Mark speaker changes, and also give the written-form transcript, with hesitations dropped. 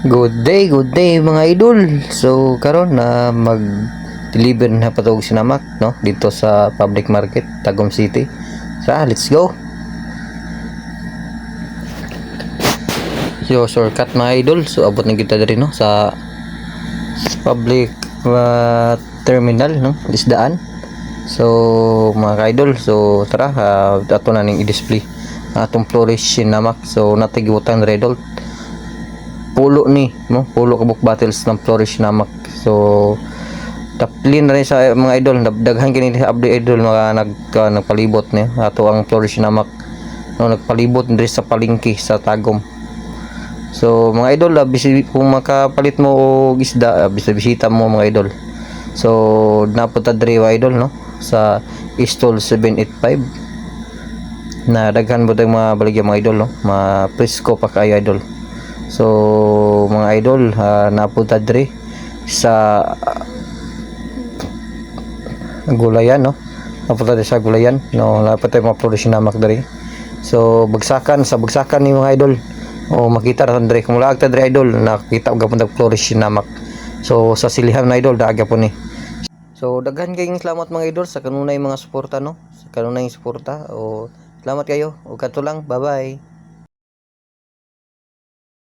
Speaker 1: Good day mga idol. So karon na mag-deliver na patog sinamak no dito sa public market Tagum City. Let's go. So shortcut mga idol. So abot na kita diri no sa public terminal no isdaan. So mga idol, so tara ato na ning i-display atong flourish sinamak. So natigutan redol pulo ni no pulo kabuk bottles ng flourish namak. So taplin na rin sa mga idol, daghan kini abdi idol mga nagpalibot ni ato ang flourish namak no nagpalibot diri sa palengke sa Tagum. So mga idol, kung makapalit mo og isda bisita mo mga idol. So napunta diri mga idol no sa Stall 785 na daghan mo mga baligya mga idol no ma presko pa kay idol. So mga idol, napunta diri sa gulayan no napunta diri sa gulayan no napatay mga production namak diri. So bagsakan ni mga idol o makita ra diri kung laag ta diri idol nakita og gapon tag flourish namak. So sa silihan na idol daaga po ni. So daghan kayong salamat mga idol sa kanunay mga suporta no sa kanunay suporta o salamat kayo o kadto lang, bye bye.